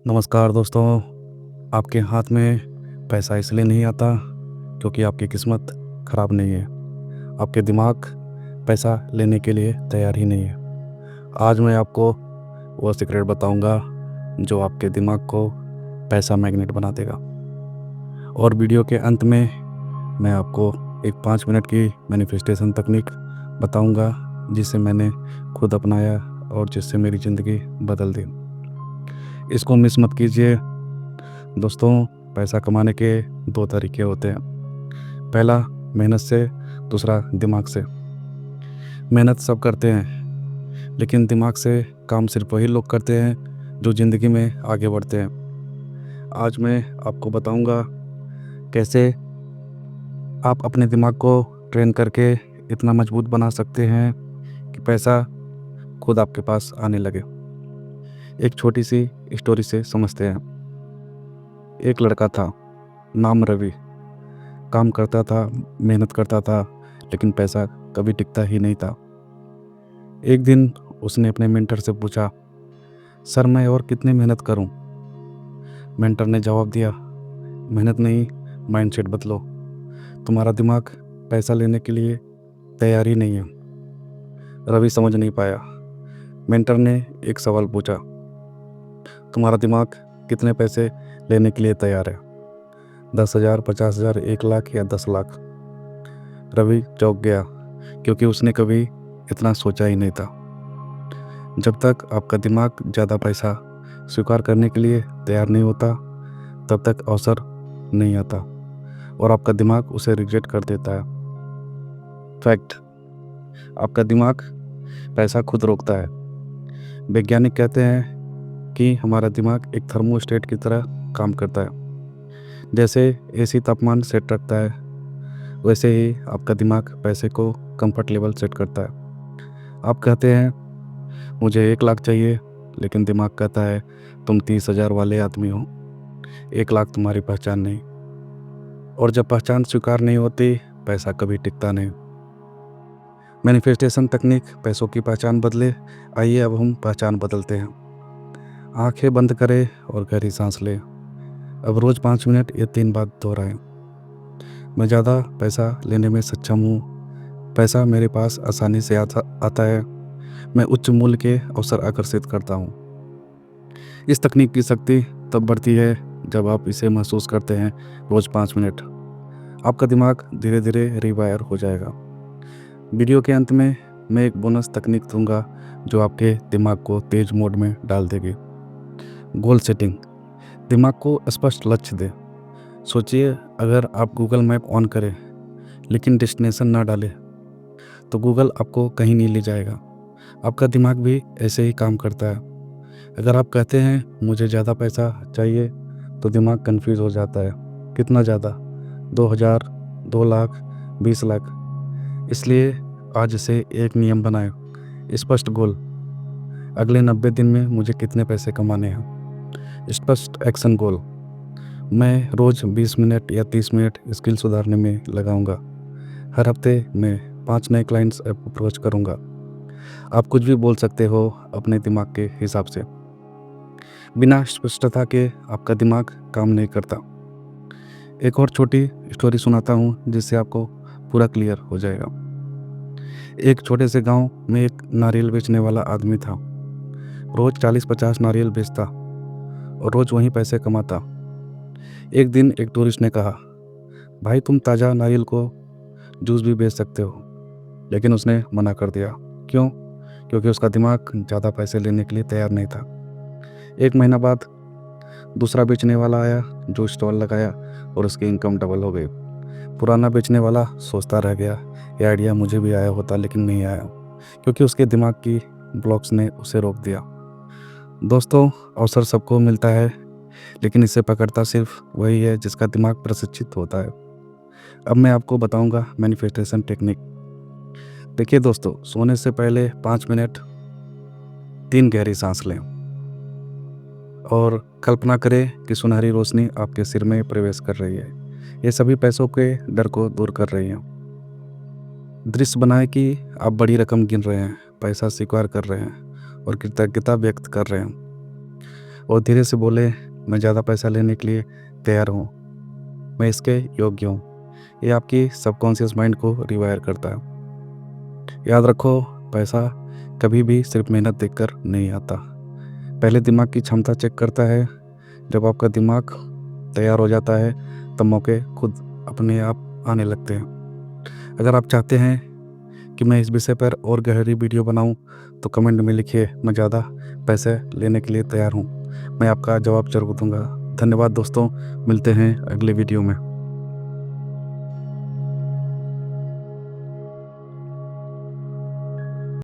नमस्कार दोस्तों। आपके हाथ में पैसा इसलिए नहीं आता क्योंकि आपकी किस्मत ख़राब नहीं है। आपके दिमाग पैसा लेने के लिए तैयार ही नहीं है। आज मैं आपको वो सीक्रेट बताऊंगा जो आपके दिमाग को पैसा मैग्नेट बना देगा। और वीडियो के अंत में मैं आपको एक 5 मिनट की मैनिफेस्टेशन तकनीक बताऊंगा जिसे मैंने खुद अपनाया और जिससे मेरी ज़िंदगी बदल दी। इसको मिस मत कीजिए दोस्तों। पैसा कमाने के 2 तरीके होते हैं। पहला मेहनत से, दूसरा दिमाग से। मेहनत सब करते हैं लेकिन दिमाग से काम सिर्फ वही लोग करते हैं जो ज़िंदगी में आगे बढ़ते हैं। आज मैं आपको बताऊंगा कैसे आप अपने दिमाग को ट्रेन करके इतना मजबूत बना सकते हैं कि पैसा खुद आपके पास आने लगे। एक छोटी सी स्टोरी से समझते हैं। एक लड़का था, नाम रवि। काम करता था, मेहनत करता था, लेकिन पैसा कभी टिकता ही नहीं था। एक दिन उसने अपने मेंटर से पूछा, सर मैं और कितनी मेहनत करूं? मेंटर ने जवाब दिया, मेहनत नहीं, माइंडसेट बदलो। तुम्हारा दिमाग पैसा लेने के लिए तैयार ही नहीं है। रवि समझ नहीं पाया। मेंटर ने एक सवाल पूछा, तुम्हारा दिमाग कितने पैसे लेने के लिए तैयार है? 10,000, 50,000, 1 लाख या 10 लाख? रवि चौंक गया क्योंकि उसने कभी इतना सोचा ही नहीं था। जब तक आपका दिमाग ज़्यादा पैसा स्वीकार करने के लिए तैयार नहीं होता तब तक अवसर नहीं आता और आपका दिमाग उसे रिजेक्ट कर देता है। फैक्ट, आपका दिमाग पैसा खुद रोकता है। वैज्ञानिक कहते हैं कि हमारा दिमाग एक थर्मोस्टेट की तरह काम करता है। जैसे एसी तापमान सेट रखता है वैसे ही आपका दिमाग पैसे को कंफर्ट लेवल सेट करता है। आप कहते हैं मुझे 1 लाख चाहिए, लेकिन दिमाग कहता है तुम 30,000 वाले आदमी हो, 1 लाख तुम्हारी पहचान नहीं। और जब पहचान स्वीकार नहीं होती पैसा कभी टिकता नहीं। मैनिफेस्टेशन तकनीक पैसों की पहचान बदले। आइए अब हम पहचान बदलते हैं। आंखें बंद करें और गहरी सांस लें। अब रोज़ 5 मिनट ये 3 बात दोहराएं। मैं ज़्यादा पैसा लेने में सक्षम हूँ। पैसा मेरे पास आसानी से आता है। मैं उच्च मूल्य के अवसर आकर्षित करता हूँ। इस तकनीक की शक्ति तब बढ़ती है जब आप इसे महसूस करते हैं। रोज़ 5 मिनट, आपका दिमाग धीरे धीरे रिवायर हो जाएगा। वीडियो के अंत में मैं एक बोनस तकनीक दूंगा जो आपके दिमाग को तेज मोड में डाल देगी। Goal setting. दिमाग को स्पष्ट लक्ष्य दें। सोचिए, अगर आप गूगल मैप ऑन करें लेकिन डेस्टिनेशन ना डालें तो गूगल आपको कहीं नहीं ले जाएगा। आपका दिमाग भी ऐसे ही काम करता है। अगर आप कहते हैं मुझे ज़्यादा पैसा चाहिए तो दिमाग कंफ्यूज हो जाता है। कितना ज़्यादा? 2,000, 2 लाख, 20 लाख? इसलिए आज से एक नियम बनाएं, स्पष्ट गोल। अगले 90 दिन में मुझे कितने पैसे कमाने हैं? स्पष्ट एक्शन गोल। मैं रोज़ 20 मिनट या 30 मिनट स्किल सुधारने में लगाऊंगा। हर हफ्ते मैं 5 नए क्लाइंट्स अप्रोच करूंगा। आप कुछ भी बोल सकते हो अपने दिमाग के हिसाब से। बिना स्पष्टता के आपका दिमाग काम नहीं करता। एक और छोटी स्टोरी सुनाता हूँ जिससे आपको पूरा क्लियर हो जाएगा। एक छोटे से गांव में एक नारियल बेचने वाला आदमी था। रोज़ 40-50 नारियल बेचता और रोज़ वहीं पैसे कमाता। एक दिन एक टूरिस्ट ने कहा, भाई तुम ताज़ा नारियल को जूस भी बेच सकते हो। लेकिन उसने मना कर दिया। क्यों? क्योंकि उसका दिमाग ज़्यादा पैसे लेने के लिए तैयार नहीं था। 1 महीना बाद दूसरा बेचने वाला आया जो स्टॉल लगाया और उसकी इनकम डबल हो गई। पुराना बेचने वाला सोचता रह गया, ये आइडिया मुझे भी आया होता, लेकिन नहीं आया क्योंकि उसके दिमाग की ब्लॉक्स ने उसे रोक दिया। दोस्तों, अवसर सबको मिलता है लेकिन इसे पकड़ता सिर्फ वही है जिसका दिमाग प्रशिक्षित होता है। अब मैं आपको बताऊंगा मैनिफेस्टेशन टेक्निक। देखिए दोस्तों, सोने से पहले 5 मिनट 3 गहरी सांस लें और कल्पना करें कि सुनहरी रोशनी आपके सिर में प्रवेश कर रही है। ये सभी पैसों के डर को दूर कर रही है। दृश्य बनाएं कि आप बड़ी रकम गिन रहे हैं, पैसा स्वीकार कर रहे हैं और कृतज्ञता व्यक्त कर रहे हैं। और धीरे से बोले, मैं ज़्यादा पैसा लेने के लिए तैयार हूँ, मैं इसके योग्य हूँ। ये आपकी सबकॉन्शियस माइंड को रिवायर करता है। याद रखो, पैसा कभी भी सिर्फ मेहनत देखकर नहीं आता। पहले दिमाग की क्षमता चेक करता है। जब आपका दिमाग तैयार हो जाता है तब मौके खुद अपने आप आने लगते हैं। अगर आप चाहते हैं कि मैं इस विषय पर और गहरी वीडियो बनाऊं तो कमेंट में लिखिए, मैं ज़्यादा पैसे लेने के लिए तैयार हूं। मैं आपका जवाब ज़रूर दूंगा। धन्यवाद दोस्तों, मिलते हैं अगले वीडियो में।